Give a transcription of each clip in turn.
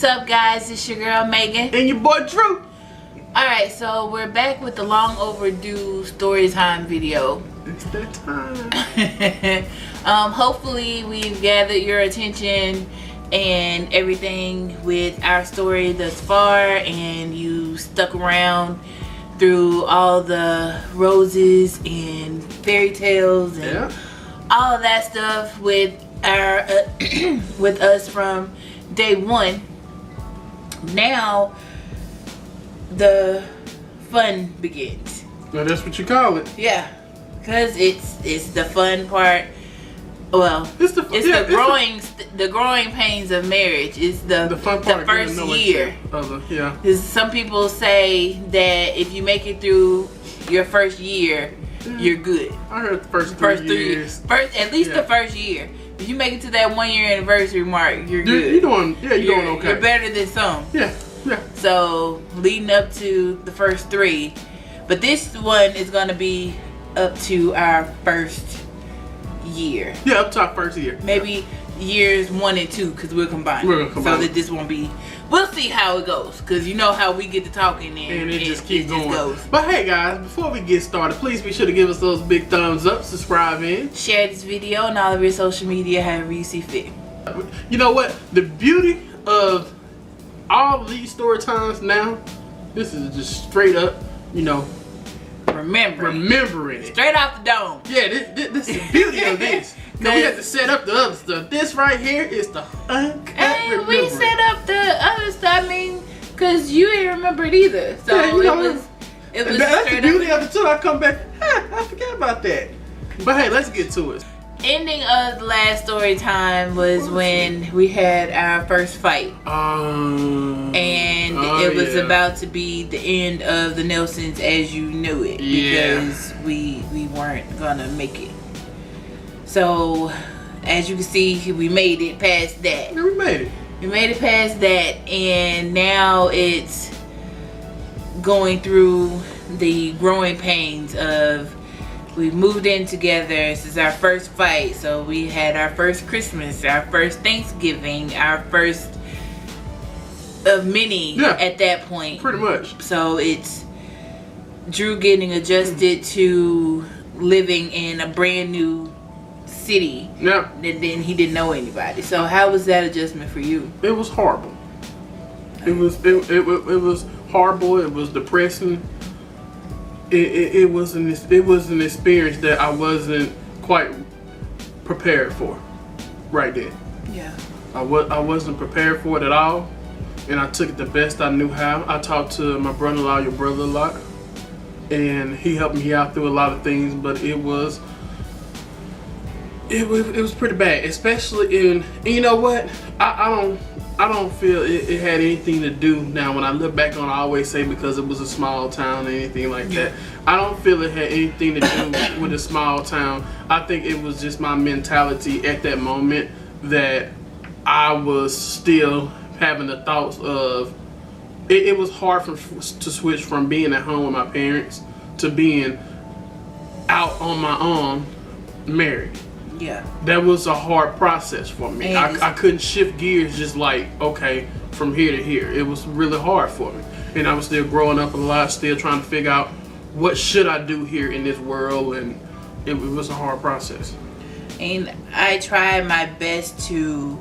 What's up, guys? It's your girl Megan and your boy Drew. Alright, so we're back with the long overdue story time video. It's that time. Hopefully we've gathered your attention and everything with our story thus far, and you stuck around through all the roses and fairy tales and all of that stuff with our with us from day one. Now the fun begins. Well, that's what you call it. Yeah, because it's the fun part. Well, it's the growing pains of marriage. It's the fun part, the first year. Yeah. Because some people say that if you make it through your first year, you're good. I heard the first 3 years. At least the first year. If you make it to that 1 year anniversary mark, you're good. You're doing okay. You're better than some. Yeah. So leading up to the first 3, but this one is gonna be up to our first year. Yeah, up to our first year. Maybe years 1 and 2, because we're combined. So that this won't be. We'll see how it goes, because you know how we get to talking and it just keeps going. Goes. But hey guys, before we get started, please be sure to give us those big thumbs up, subscribe in, share this video on all of your social media, however you see fit. You know what? The beauty of all of these story times now, this is just straight up, remembering it. Straight off the dome. Yeah, this is the beauty of this. Now we have to set up the other stuff. This right here is the uncut and we set up the other stuff, because you ain't remember it either. So yeah, it was that's the beauty of it too. I come back, I forgot about that. But hey, let's get to it. Ending of the last story time was when we had our first fight. And it was about to be the end of the Nelsons as you knew it. Because we weren't gonna make it. So as you can see, we made it past that. Yeah, we made it. We made it past that, and now it's going through the growing pains of, we moved in together. This is our first fight. So we had our first Christmas, our first Thanksgiving, our first of many at that point. Pretty much. So it's Drew getting adjusted to living in a brand new city. Yeah. And then he didn't know anybody. So how was that adjustment for you? It was horrible. It was horrible. It was depressing. It was an experience that I wasn't quite prepared for right then. Yeah. I wasn't prepared for it at all, and I took it the best I knew how. I talked to my brother-in-law, your brother, a lot, and he helped me out through a lot of things. But it was pretty bad, especially and you know what? I don't feel it had anything to do. Now when I look back on it, I always say because it was a small town or anything like that. I don't feel it had anything to do with a small town. I think it was just my mentality at that moment that I was still having the thoughts of it was hard to switch from being at home with my parents to being out on my own married. Yeah. That was a hard process for me. I couldn't shift gears just like, okay, from here to here. It was really hard for me. And I was still growing up a lot, still trying to figure out what should I do here in this world, and it was a hard process. And I tried my best to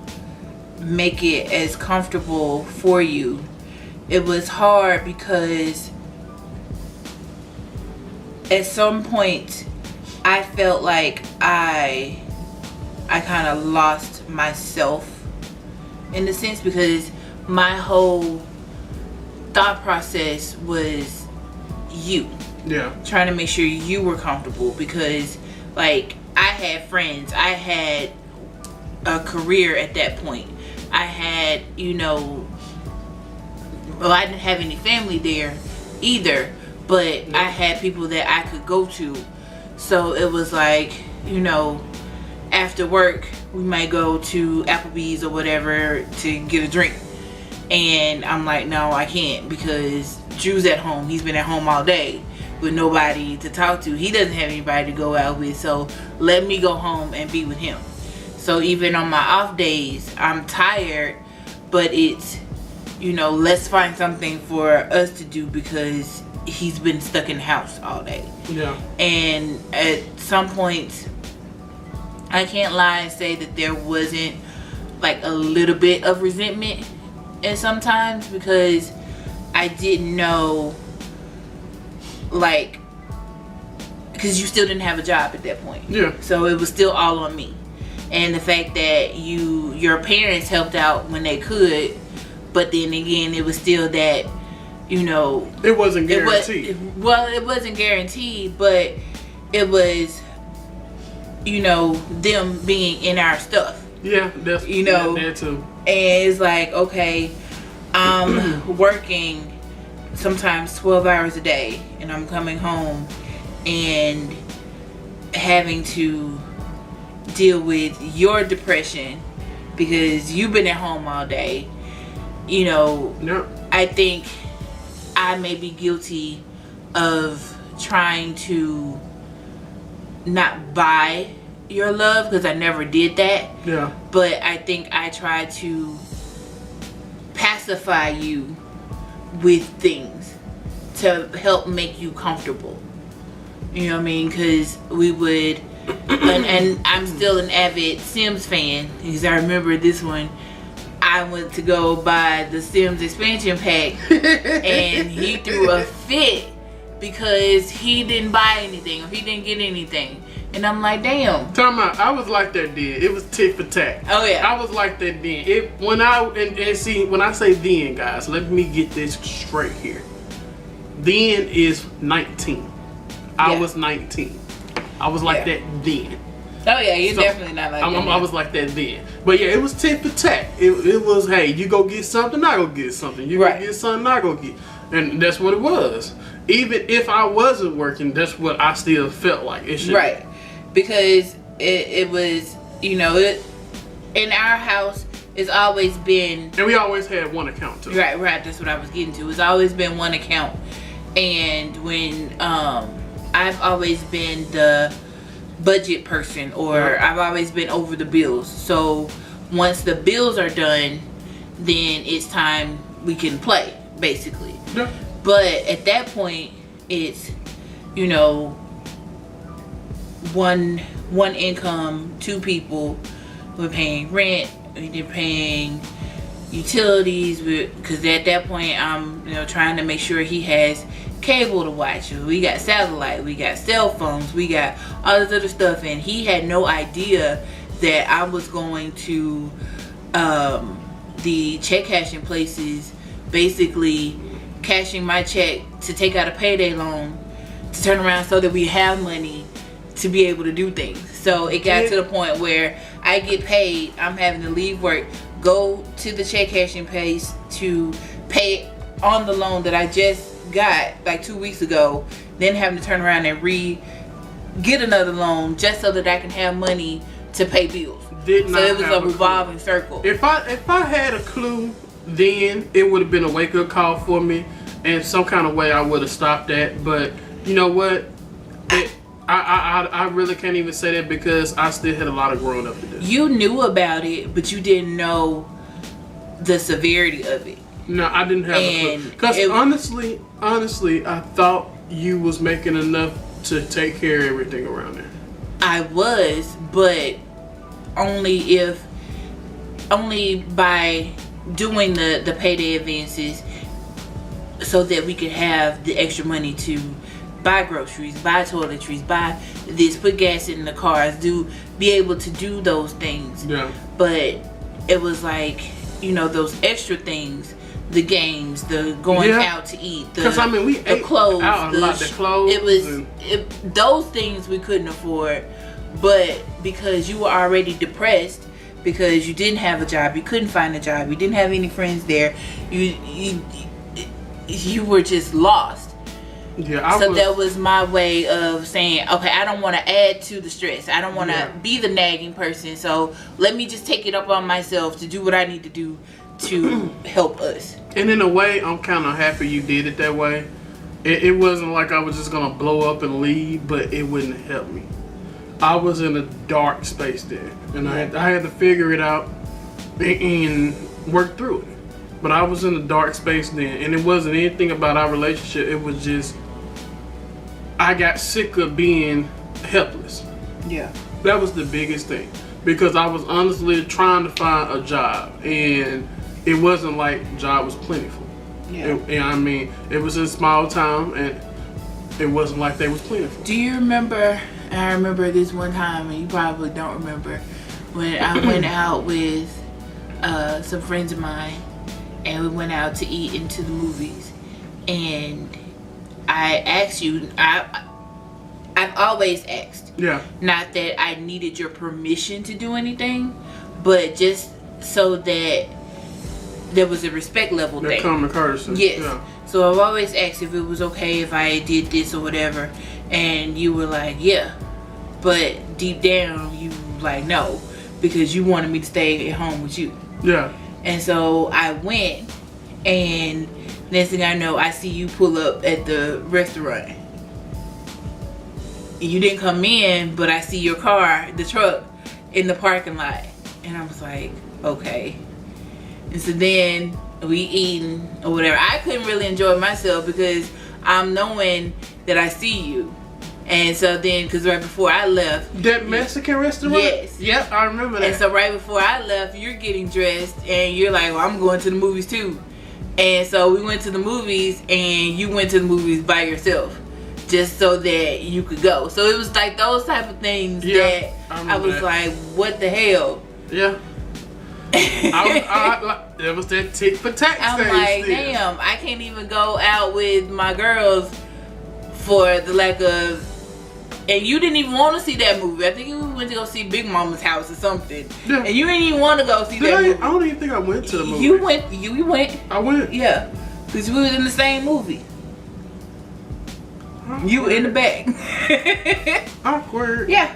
make it as comfortable for you. It was hard because at some point I felt like I kind of lost myself in a sense, because my whole thought process was you. Yeah. Trying to make sure you were comfortable, because like I had friends, I had a career at that point. I had, I didn't have any family there either, but I had people that I could go to. So it was like, after work we might go to Applebee's or whatever to get a drink, and I'm like, no, I can't, because Drew's at home. He's been at home all day with nobody to talk to. He doesn't have anybody to go out with, so let me go home and be with him. So even on my off days, I'm tired, but it's you know, let's find something for us to do because he's been stuck in the house all day. Yeah. And at some point, I can't lie and say that there wasn't like a little bit of resentment and sometimes, because I didn't know, like, because you still didn't have a job at that point. Yeah. So it was still all on me. And the fact that your parents helped out when they could, but then again, it was still that, you know, it wasn't guaranteed. It wasn't guaranteed, but it was, you know, them being in our stuff. Yeah, that's, you know, that too. And it's like, okay, I'm working sometimes 12 hours a day, and I'm coming home and having to deal with your depression because you've been at home all day. You know, Yep. I think I may be guilty of trying to not buy your love, because I never did that. Yeah. But I think I tried to pacify you with things to help make you comfortable. You know what I mean? Because we would, and I'm still an avid Sims fan, because I remember this one. I went to go buy the Sims expansion pack and he threw a fit because he didn't buy anything or he didn't get anything. And I'm like, damn. Talking about, I was like that then. It was tit for tat. Oh yeah. I was like that then. When I say then, guys, let me get this straight here. Then is 19. I was 19. I was like that then. Oh yeah, you're definitely not like that. I was like that then. But yeah, it was tit for tat. It was, hey, you go get something, I go get something. You go get something, I go get. And that's what it was. Even if I wasn't working, that's what I still felt like it should. Right. Because it was, you know, in our house, it's always been. And we always had one account too. Right. That's what I was getting to. It's always been one account. And when I've always been the budget person, or I've always been over the bills. So once the bills are done, then it's time we can play, basically. Yeah. But at that point, it's, you know, one income, two people. We're paying rent, we're paying utilities, because at that point I'm, you know, trying to make sure he has cable to watch. We got satellite, we got cell phones, we got all this other stuff, and he had no idea that I was going to the check cashing places, basically cashing my check to take out a payday loan to turn around so that we have money to be able to do things. So it got to the point where I get paid, I'm having to leave work, go to the check cashing place to pay on the loan that I just got like 2 weeks ago, then having to turn around and get another loan just so that I can have money to pay bills. So it was a revolving circle. If I had a clue then, it would have been a wake up call for me, and some kind of way I would have stopped that. But you know what? I really can't even say that because I still had a lot of growing up to do. You knew about it, but you didn't know the severity of it. No, I didn't have a clue. Because honestly, I thought you was making enough to take care of everything around there. I was, but only by doing the payday advances, so that we could have the extra money to buy groceries, buy toiletries, buy this, put gas in the cars, be able to do those things. Yeah. But it was like, you know, those extra things, the games, the going out to eat, because I mean we ate clothes, out a lot. The clothes. It was those things we couldn't afford, but because you were already depressed, because you didn't have a job, you couldn't find a job, you didn't have any friends there, you were just lost. Yeah, that was my way of saying, okay, I don't want to add to the stress. I don't want to be the nagging person. So let me just take it up on myself to do what I need to do to help us. And in a way, I'm kind of happy you did it that way. It wasn't like I was just going to blow up and leave, but it wouldn't help me. I was in a dark space there, and I had to figure it out and work through it. but I was in a dark space then, and it wasn't anything about our relationship. It was just I got sick of being helpless. Yeah. That was the biggest thing, because I was honestly trying to find a job, and it wasn't like job was plentiful. Yeah. I mean, it was in a small town, and it wasn't like they was plentiful. Do you remember? I remember this one time, and you probably don't remember, when I went out with some friends of mine, and we went out to eat into the movies, and I asked you. I've always asked. Yeah. Not that I needed your permission to do anything, but just so that there was a respect level thing. Common courtesy. Yes. Yeah. So I've always asked if it was okay if I did this or whatever, and you were like, yeah, but deep down you like no, because you wanted me to stay at home with you. Yeah. And so I went, and next thing I know, I see you pull up at the restaurant. You didn't come in, but I see your car, the truck, in the parking lot. And I was like, okay. And so then we eating or whatever. I couldn't really enjoy myself because I'm knowing that I see you. And so then, because right before I left. That Mexican restaurant? Yes. Yep, I remember that. And so right before I left, you're getting dressed and you're like, well, I'm going to the movies too. And so we went to the movies, and you went to the movies by yourself, just so that you could go. So it was like those type of things that I was that. Like, what the hell? Yeah. It was that tick for tax. I'm like, still. damn, I can't even go out with my girls for the lack of. And you didn't even want to see that movie. I think you went to go see Big Mama's House or something. Yeah. And you didn't even want to go see that movie. I don't even think I went to the movie. You went. You went. I went. Yeah. Because we was in the same movie. Awkward. You in the back. Awkward. Yeah.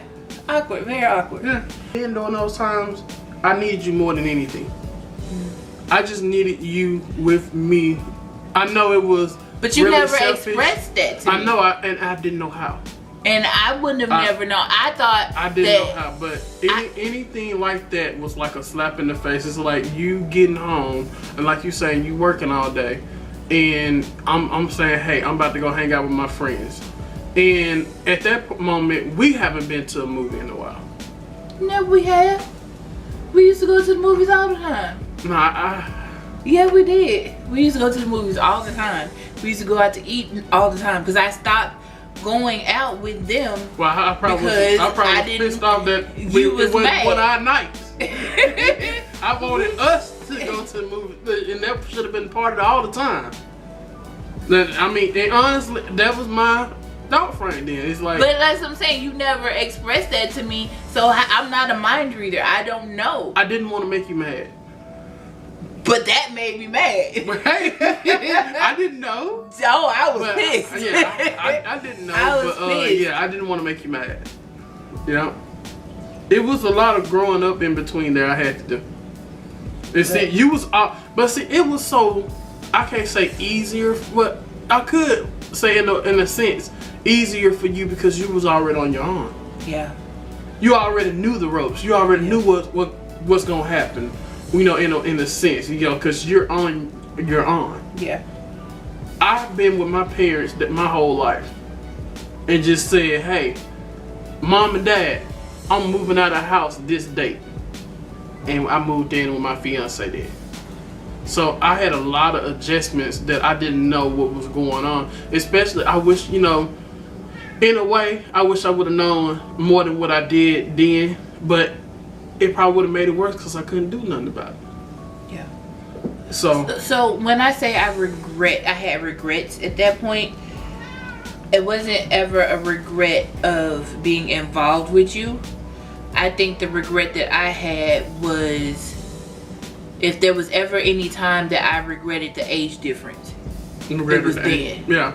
Awkward. Very awkward. Yeah. And during those times, I needed you more than anything. I just needed you with me. I know it was. But you really never selfish. expressed that to me. I know, and I didn't know how. And I wouldn't have never known. I thought I didn't know how, but anything like that was like a slap in the face. It's like you getting home, and like you saying, you working all day, and I'm saying, hey, I'm about to go hang out with my friends. And at that moment, we haven't been to a movie in a while. No, we have. We used to go to the movies all the time. Yeah, we did. We used to go to the movies all the time. We used to go out to eat all the time because I stopped going out with them. Well, I probably was pissed off that you was mad. One of our nights. I wanted us to go to the movie, and that should have been part of it all the time. I mean, and honestly, that was my thought frame then. It's like, but that's what I'm saying. You never expressed that to me, so I'm not a mind reader. I don't know. I didn't want to make you mad. But that made me mad. I didn't know. Oh, I was pissed. Yeah, I didn't know. I was pissed. Yeah, I didn't want to make you mad. You know? It was a lot of growing up in between there I had to do. And see, you was, but see, it was so, I can't say easier, but I could say in a sense, easier for you because you was already on your own. Yeah. You already knew the ropes. You already knew what's gonna happen. You know, in a sense, you know, because you're on. Yeah. I've been with my parents my whole life, and just said, "Hey, mom and dad, I'm moving out of the house this date," and I moved in with my fiance then. So I had a lot of adjustments that I didn't know what was going on. Especially, I wish, you know, in a way, I wish I would have known more than what I did then, but it probably would have made it worse because I couldn't do nothing about it. Yeah. So when I say I had regrets at that point, it wasn't ever a regret of being involved with you. I think the regret that I had was if there was ever any time that I regretted the age difference, it was then. Yeah.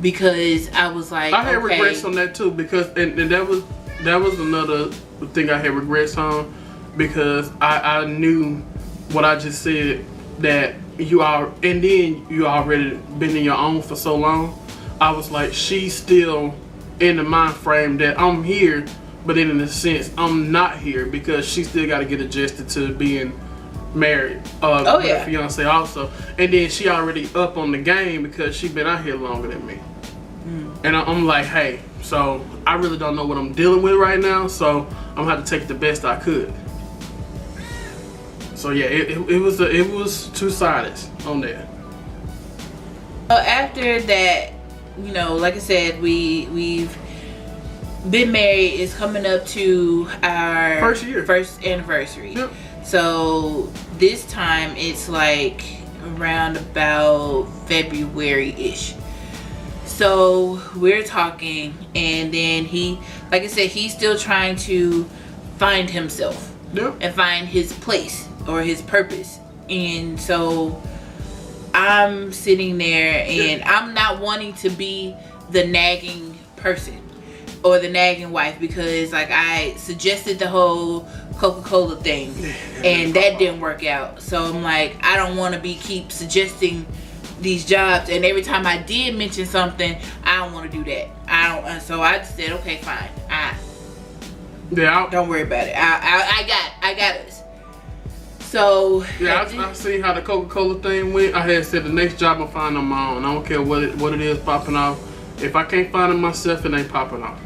Because I was like, I had regrets on that too, because and that was another thing I had regrets on, because I knew what I just said, that and then you already been in your own for so long. I was like, she's still in the mind frame that I'm here, but then in a sense I'm not here, because she still got to get adjusted to being married. Oh, with yeah. her fiance also. And then she already up on the game because she been out here longer than me. And I'm like, hey, so I really don't know what I'm dealing with right now, so I'm gonna have to take the best I could. So yeah, it was two-sided on that. After that, you know, like I said, we've been married. It's coming up to our first anniversary. Yep. So this time it's like around about February-ish. So we're talking, and then he, like I said, he's still trying to find himself. Yep. And find his place or his purpose. And so I'm sitting there, and I'm not wanting to be the nagging person or the nagging wife, because like I suggested the whole Coca-Cola thing and that didn't work out. So I'm like, I don't want to keep suggesting these jobs, and every time I did mention something, I don't want to do that. So I just said, okay, fine. Don't worry about it. I got us. So yeah, I see how the Coca-Cola thing went. I had said the next job I'm finding on my own. I don't care what it is popping off. If I can't find it myself, it ain't popping off.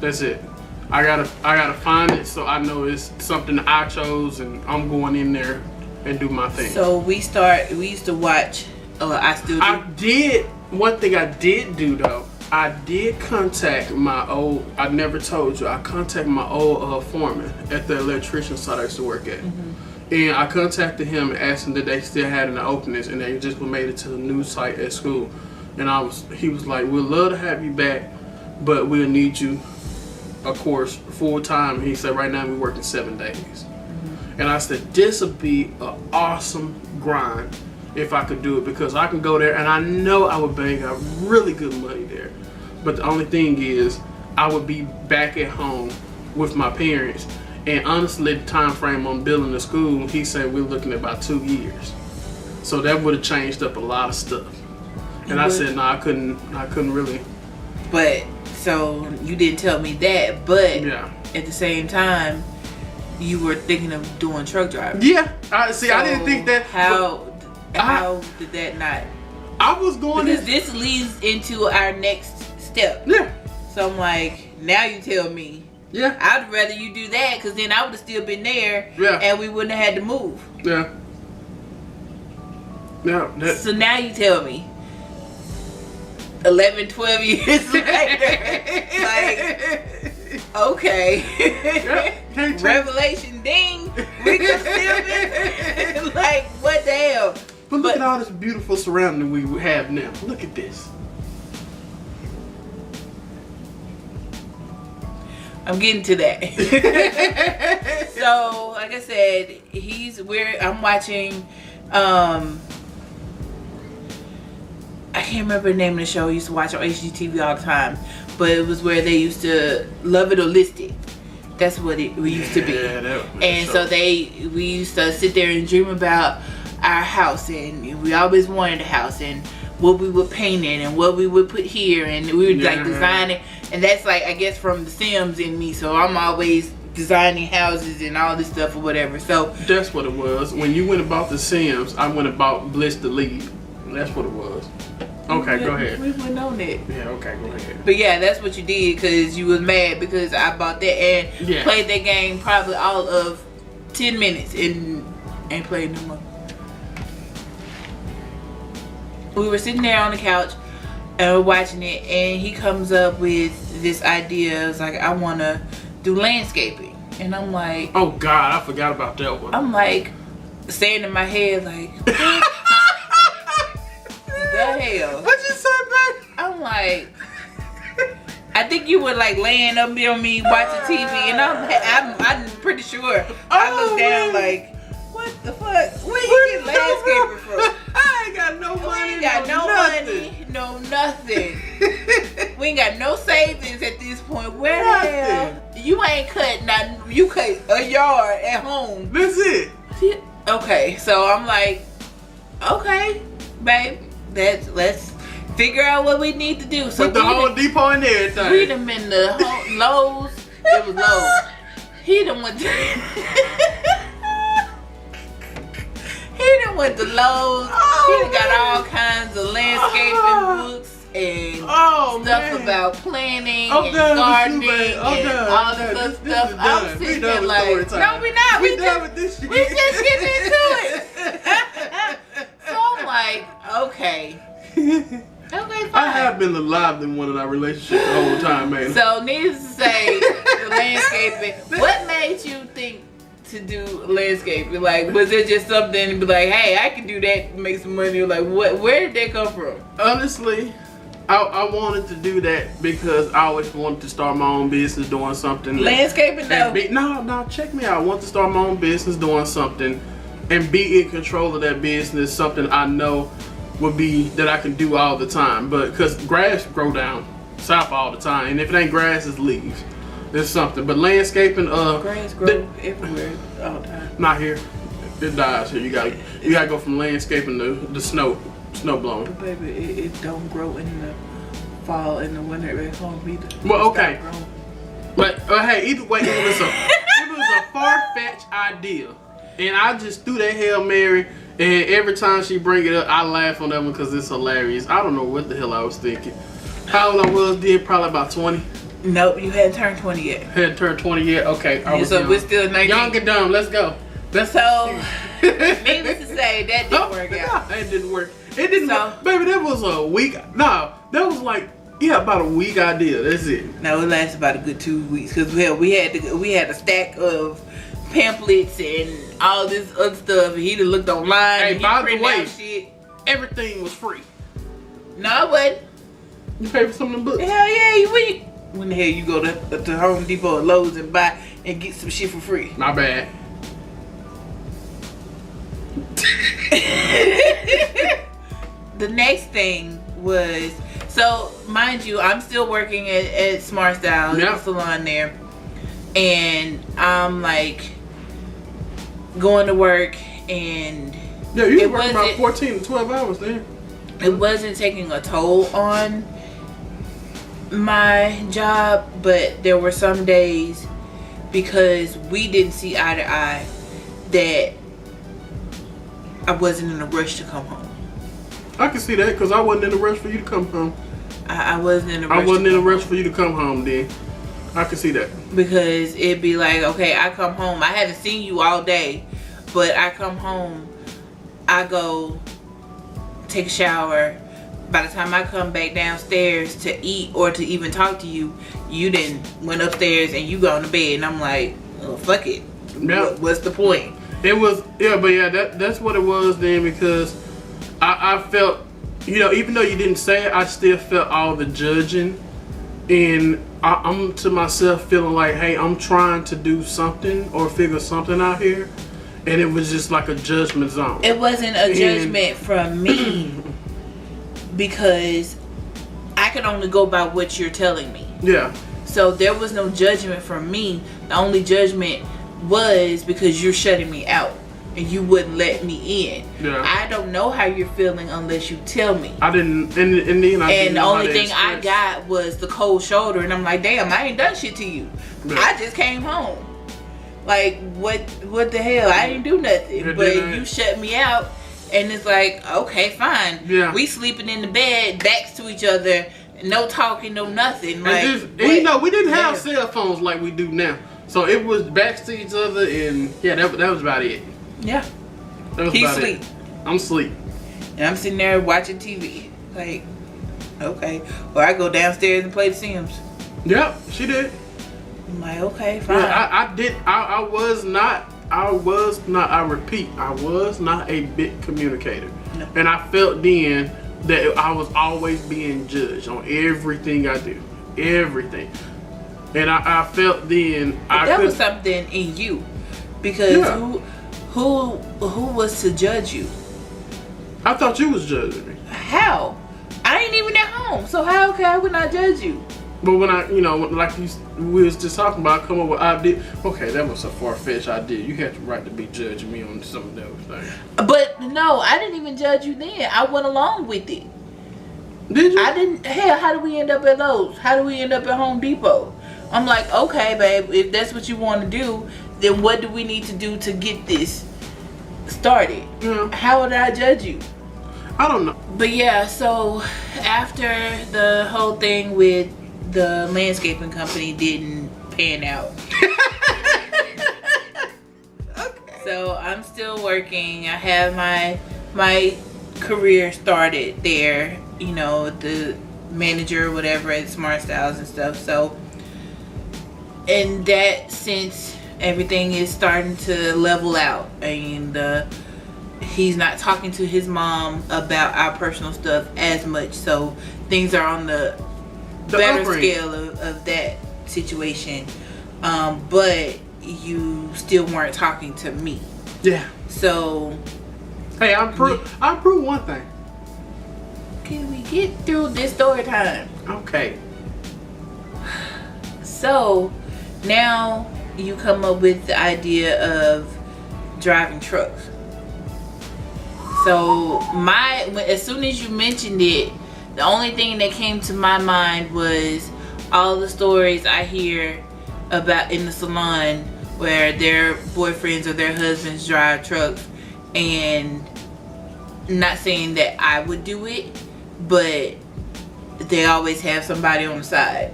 That's it. I gotta find it, so I know it's something I chose, and I'm going in there and do my thing. So we used to watch. I still do. I did. One thing I did do though, I did contact my old. I never told you. I contacted my old foreman at the electrician site I used to work at, and I contacted him and asked him that they still had any openings, and they just made it to the new site at school. And he was like, "We'd love to have you back, but we'll need you, of course, full time." He said, "Right now we're working 7 days," and I said, "This would be an awesome grind if I could do it, because I can go there and I know I would bang out really good money there. But the only thing is, I would be back at home with my parents, and honestly, the time frame on building the school, he said we're looking at about 2 years. So that would have changed up a lot of stuff." And I said, no, I couldn't really. But so you didn't tell me that, but yeah, at the same time, you were thinking of doing truck driving. Yeah, I didn't think that. How did that not? I was going because this leads into our next step. Yeah. So I'm like, now you tell me. Yeah. I'd rather you do that, because then I would have still been there. Yeah. And we wouldn't have had to move. Yeah. Yeah. So now you tell me. 11, 12 years later. Like, okay. Yeah, revelation ding. We can still be like, what the hell? But look at all this beautiful surrounding we have now. Look at this. I'm getting to that. So, like I said, I'm watching, I can't remember the name of the show I used to watch on HGTV all the time, but it was where they used to Love It or List It. That's what we used to be. And so we used to sit there and dream about our house, and we always wanted a house, and what we would paint in, and what we would put here, and we would like design it. And that's like, I guess, from The Sims in me. So I'm always designing houses and all this stuff or whatever. So that's what it was. When you went about The Sims, I went about Bliss the Lead. That's what it was. Okay, go ahead. We went on it. Yeah, okay, go ahead. But yeah, that's what you did, because you was mad because I bought that and played that game probably all of 10 minutes and ain't played no more. We were sitting there on the couch and we're watching it, and he comes up with this idea. It's like, I want to do landscaping. And I'm like, oh God, I forgot about that one. I'm like, saying in my head, like, what the hell? What you say, babe? I'm like, I think you were like laying up on me watching TV, and I'm pretty sure I looked down like, what the fuck? Where you get landscaper from? I ain't got no money. We ain't got no money, no nothing. We ain't got no savings at this point. Where the hell? You ain't cut nothing. You cut a yard at home. That's it. Okay, so I'm like, okay, babe, let's figure out what we need to do. So with the Home Depot and everything. We done been the Lowe's. It was Lowe's. He done went to done went to Lowe's. He done got all kinds of landscaping books and stuff about planning and gardening and all this other stuff. I'm sitting there like, no, we're not. We done with this shit. We just getting into it. So I'm like, okay. Okay, fine. I have been the lively one in our relationship the whole time, man. So needless to say, the landscaping. What made you think to do landscaping? Like, was it just something to be like, hey, I can do that and make some money? Like, what? Where did that come from? Honestly, I wanted to do that because I always wanted to start my own business doing something. Landscaping though? No, check me out. I want to start my own business doing something and be in control of that business, something I know would be that I can do all the time. But because grass grow down south all the time, and if it ain't grass, it's leaves. There's something. But landscaping, grass grow everywhere all the time. Not here. It dies here. You gotta go from landscaping to the snow blowing. But baby, it don't grow in the fall and the winter at home either. Well, okay. But hey, either way, it was a far-fetched idea, and I just threw that Hail Mary. And every time she bring it up, I laugh on that one because it's hilarious. I don't know what the hell I was thinking. How old I was then? Probably about 20. Nope, you hadn't turned 20 yet. Hadn't turned 20 yet? Okay. So we're still 19. Young and dumb. Let's go. So, needless to say, that didn't work out. That didn't work. It didn't work. Baby, that was a week. No, that was like, about a week idea. That's it. No, it lasted about a good 2 weeks because we had a stack of pamphlets and all this other stuff, and he done looked online. Hey, and by the way, shit. Everything was free. No, it wasn't. You paid for some of them books? Hell yeah, when the hell you go to Home Depot or Lowe's and buy and get some shit for free? My bad. The next thing was, so mind you, I'm still working at Smart Style, the salon there, and I'm like going to work, and you were working about 14 to 12 hours there. It wasn't taking a toll on my job, but there were some days because we didn't see eye to eye that I wasn't in a rush to come home. I can see that because I wasn't in a rush for you to come home. I wasn't in a rush. I wasn't in a rush for you to come home then. I can see that. Because it'd be like, okay, I come home. I haven't seen you all day, but I come home, I go take a shower. By the time I come back downstairs to eat or to even talk to you, you then went upstairs and you gone to bed. And I'm like, oh, fuck it. Yep. What's the point? It was, that's what it was then, because I felt, even though you didn't say it, I still felt all the judging. And I'm to myself feeling like, hey, I'm trying to do something or figure something out here. And it was just like a judgment zone. It wasn't a judgment from me because I can only go by what you're telling me. Yeah. So there was no judgment from me. The only judgment was because you're shutting me out and you wouldn't let me in. Yeah. I don't know how you're feeling unless you tell me. I didn't, and then I didn't the only thing I got was the cold shoulder, and I'm like, damn, I ain't done shit to you. Yeah. I just came home. Like, what the hell? I didn't do nothing. But you shut me out, and it's like, okay, fine. Yeah. We sleeping in the bed, backs to each other, no talking, no nothing. Like, and we didn't have cell phones like we do now. So it was backs to each other, and that was about it. Yeah. That was He's about asleep. it. I'm asleep. And I'm sitting there watching TV. Like, okay. Or I go downstairs and play The Sims. Yep, she did. I'm like, okay, fine. Yeah, I was not, I repeat, I was not a big communicator. No. And I felt then that I was always being judged on everything I do. Everything. And I felt then that was something in you. Because who was to judge you? I thought you was judging me. How? I ain't even at home, so how I would not judge you? But when like we was just talking about, I come up with idea. Okay, that was a far-fetched idea. You had the right to be judging me on some of those things. But no, I didn't even judge you then. I went along with it. Did you? I didn't. Hell, how do we end up at Lowe's? How do we end up at Home Depot? I'm like, okay, babe, if that's what you want to do, then what do we need to do to get this? started. Yeah. How would I judge you? I don't know. But yeah, so after the whole thing with the landscaping company didn't pan out. Okay. So I'm still working. I have my career started there, you know, the manager or whatever at Smart Styles and stuff. So in that sense, everything is starting to level out, and he's not talking to his mom about our personal stuff as much, so things are on the better scale of that situation. But you still weren't talking to me. Yeah. So hey, I prove one thing. Can we get through this story time? Okay. So now you come up with the idea of driving trucks. So as soon as you mentioned it, the only thing that came to my mind was all the stories I hear about in the salon where their boyfriends or their husbands drive trucks, and not saying that I would do it, but they always have somebody on the side,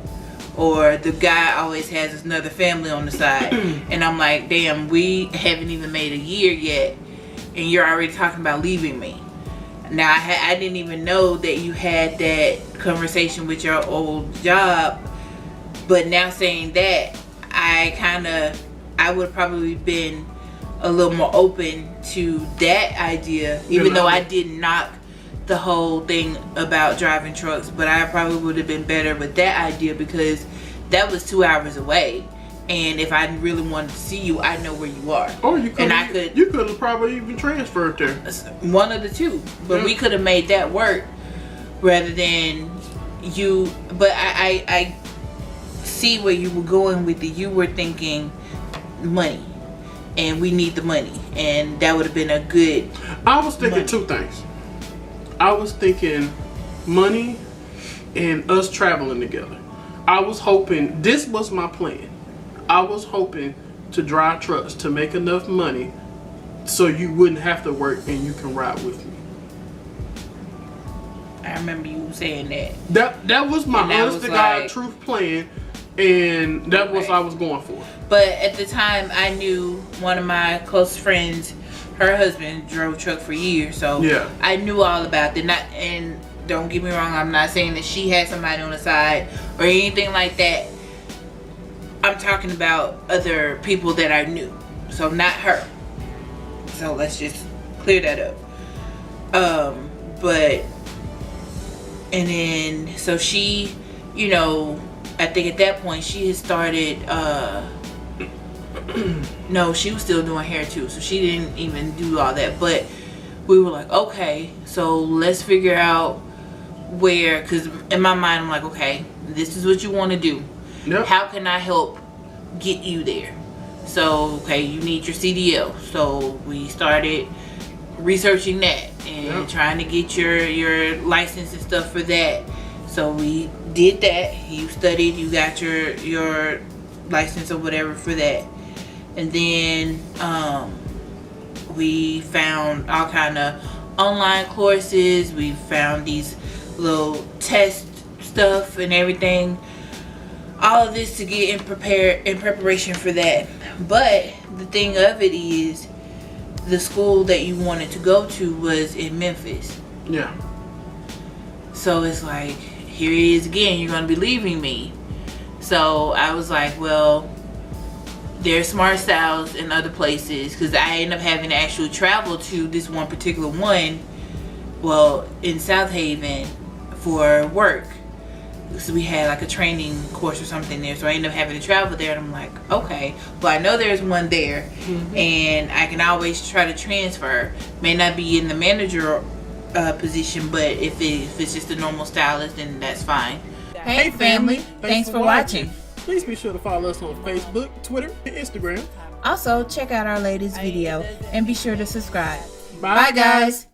or the guy always has another family on the side. And I'm like, damn, we haven't even made a year yet and you're already talking about leaving me. Now I didn't even know that you had that conversation with your old job, but now saying that, I would probably been a little more open to that idea, even though I did knock the whole thing about driving trucks, but I probably would have been better with that idea because that was 2 hours away, and if I really wanted to see you, I know where you are. Or you could have probably even transferred there. One of the two, but we could have made that work rather than you. But I see where you were going with it. You were thinking money, and we need the money, and that would have been a good. I was thinking two things. I was thinking money and us traveling together. I was hoping, this was my plan. I was hoping to drive trucks to make enough money so you wouldn't have to work and you can ride with me. I remember you saying that. That was my honest to God truth plan, and that was what I was going for. But at the time, I knew one of my close friends, her husband drove truck for years, so yeah. I knew all about it. And don't get me wrong, I'm not saying that she had somebody on the side or anything like that. I'm talking about other people that I knew, so not her. So let's just clear that up. And then so she, you know, I think at that point she had started. No, she was still doing hair too, so she didn't even do all that. But we were like, okay, so let's figure out where, because in my mind I'm like, okay, this is what you want to do. Yep. How can I help get you there? So, okay, you need your CDL. So we started researching that and trying to get your license and stuff for that. So we did that. You studied, you got your license or whatever for that. And then we found all kind of online courses. We found these little test stuff and everything. All of this to get in preparation for that. But the thing of it is, the school that you wanted to go to was in Memphis. Yeah. So it's like, here it is again, you're going to be leaving me. So I was like, well, there's Smart Styles in other places, because I ended up having to actually travel to this one particular one, well, in South Haven for work. So we had like a training course or something there, so I ended up having to travel there, and I'm like, okay, well, I know there's one there, and I can always try to transfer. May not be in the manager position, but if it's just a normal stylist, then that's fine. Hey family, thanks for watching. Please be sure to follow us on Facebook, Twitter, and Instagram. Also, check out our latest video and be sure to subscribe. Bye guys.